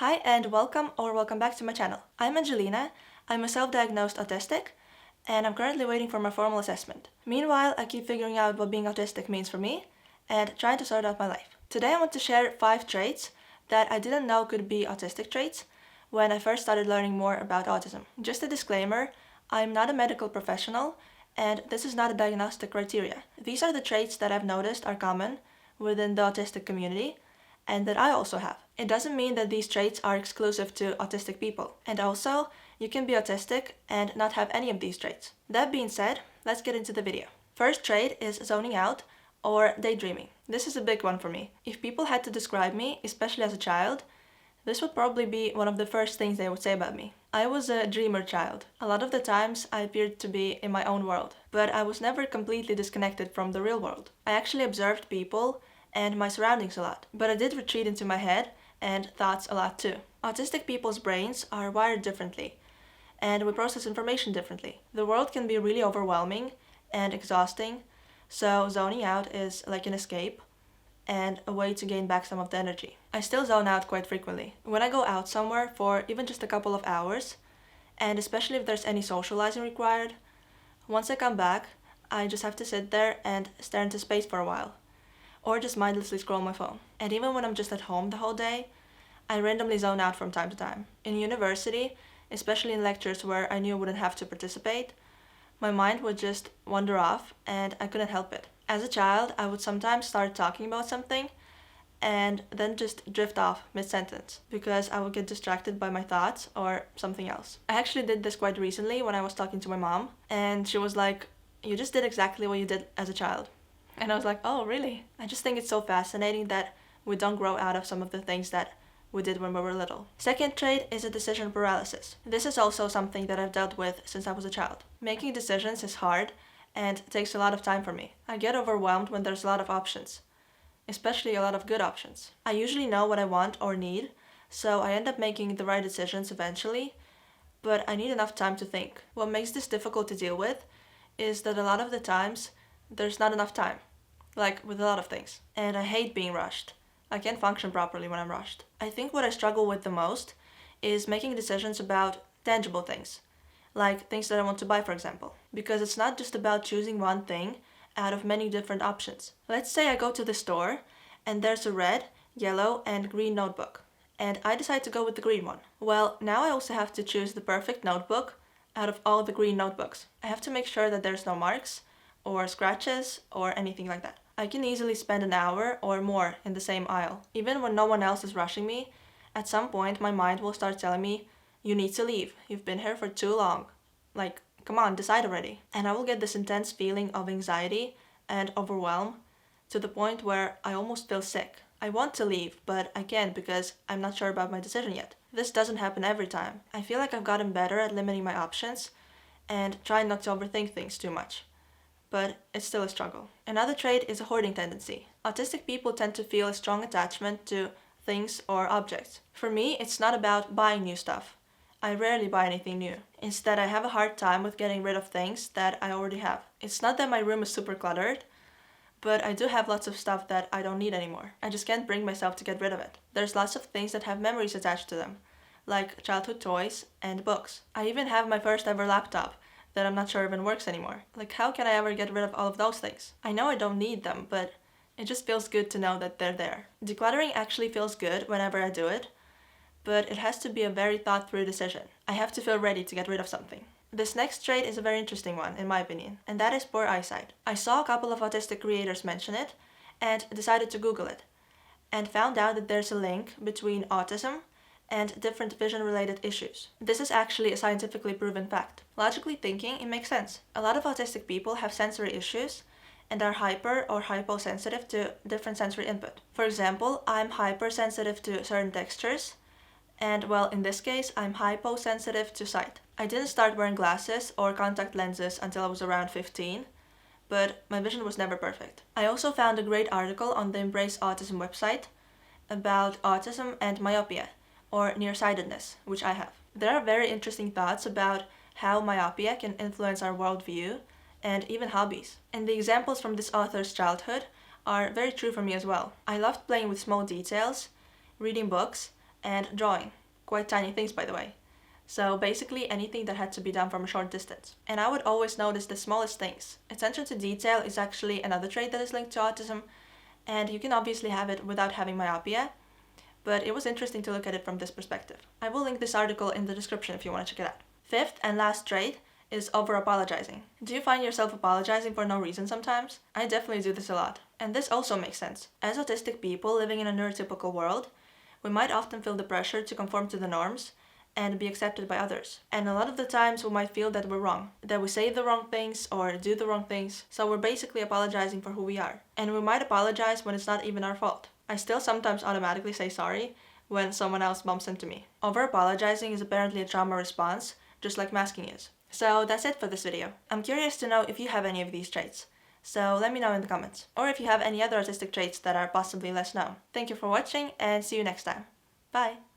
Hi and welcome back to my channel. I'm Angelina, I'm a self-diagnosed autistic, and I'm currently waiting for my formal assessment. Meanwhile, I keep figuring out what being autistic means for me and trying to sort out my life. Today I want to share 5 traits that I didn't know could be autistic traits when I first started learning more about autism. Just a disclaimer, I'm not a medical professional and this is not a diagnostic criteria. These are the traits that I've noticed are common within the autistic community and that I also have. It doesn't mean that these traits are exclusive to autistic people. And also, you can be autistic and not have any of these traits. That being said, let's get into the video. First trait is zoning out or daydreaming. This is a big one for me. If people had to describe me, especially as a child, this would probably be one of the first things they would say about me. I was a dreamer child. A lot of the times I appeared to be in my own world, but I was never completely disconnected from the real world. I actually observed people and my surroundings a lot, but I did retreat into my head and thoughts a lot too. Autistic people's brains are wired differently, and we process information differently. The world can be really overwhelming and exhausting, so zoning out is like an escape and a way to gain back some of the energy. I still zone out quite frequently. When I go out somewhere for even just a couple of hours, and especially if there's any socializing required, once I come back, I just have to sit there and stare into space for a while, or just mindlessly scroll my phone. And even when I'm just at home the whole day, I randomly zone out from time to time. In university, especially in lectures where I knew I wouldn't have to participate, my mind would just wander off and I couldn't help it. As a child, I would sometimes start talking about something and then just drift off mid-sentence because I would get distracted by my thoughts or something else. I actually did this quite recently when I was talking to my mom, and she was like, "You just did exactly what you did as a child." And I was like, "Oh, really?" I just think it's so fascinating that we don't grow out of some of the things that we did when we were little. Second trait is a decision paralysis. This is also something that I've dealt with since I was a child. Making decisions is hard and takes a lot of time for me. I get overwhelmed when there's a lot of options, especially a lot of good options. I usually know what I want or need, so I end up making the right decisions eventually, but I need enough time to think. What makes this difficult to deal with is that a lot of the times there's not enough time, like with a lot of things. And I hate being rushed. I can't function properly when I'm rushed. I think what I struggle with the most is making decisions about tangible things, like things that I want to buy, for example. Because it's not just about choosing one thing out of many different options. Let's say I go to the store and there's a red, yellow, and green notebook, and I decide to go with the green one. Well, now I also have to choose the perfect notebook out of all the green notebooks. I have to make sure that there's no marks or scratches or anything like that. I can easily spend an hour or more in the same aisle. Even when no one else is rushing me, at some point my mind will start telling me, "You need to leave. You've been here for too long. Like, come on, decide already." And I will get this intense feeling of anxiety and overwhelm to the point where I almost feel sick. I want to leave, but I can't because I'm not sure about my decision yet. This doesn't happen every time. I feel like I've gotten better at limiting my options and trying not to overthink things too much, but it's still a struggle. Another trait is a hoarding tendency. Autistic people tend to feel a strong attachment to things or objects. For me, it's not about buying new stuff. I rarely buy anything new. Instead, I have a hard time with getting rid of things that I already have. It's not that my room is super cluttered, but I do have lots of stuff that I don't need anymore. I just can't bring myself to get rid of it. There's lots of things that have memories attached to them, like childhood toys and books. I even have my first ever laptop that I'm not sure even works anymore. Like, how can I ever get rid of all of those things? I know I don't need them, but it just feels good to know that they're there. Decluttering actually feels good whenever I do it, but it has to be a very thought-through decision. I have to feel ready to get rid of something. This next trait is a very interesting one, in my opinion, and that is poor eyesight. I saw a couple of autistic creators mention it and decided to Google it, and found out that there's a link between autism and different vision-related issues. This is actually a scientifically proven fact. Logically thinking, it makes sense. A lot of autistic people have sensory issues and are hyper or hyposensitive to different sensory input. For example, I'm hypersensitive to certain textures, and well, in this case, I'm hyposensitive to sight. I didn't start wearing glasses or contact lenses until I was around 15, but my vision was never perfect. I also found a great article on the Embrace Autism website about autism and myopia, or nearsightedness, which I have. There are very interesting thoughts about how myopia can influence our worldview and even hobbies. And the examples from this author's childhood are very true for me as well. I loved playing with small details, reading books, and drawing. Quite tiny things, by the way. So basically anything that had to be done from a short distance. And I would always notice the smallest things. Attention to detail is actually another trait that is linked to autism, and you can obviously have it without having myopia, but it was interesting to look at it from this perspective. I will link this article in the description if you want to check it out. Fifth and last trait is over-apologizing. Do you find yourself apologizing for no reason sometimes? I definitely do this a lot. And this also makes sense. As autistic people living in a neurotypical world, we might often feel the pressure to conform to the norms and be accepted by others. And a lot of the times we might feel that we're wrong, that we say the wrong things or do the wrong things, so we're basically apologizing for who we are. And we might apologize when it's not even our fault. I still sometimes automatically say sorry when someone else bumps into me. Over-apologizing is apparently a trauma response, just like masking is. So that's it for this video. I'm curious to know if you have any of these traits. So let me know in the comments. Or if you have any other autistic traits that are possibly less known. Thank you for watching and see you next time. Bye!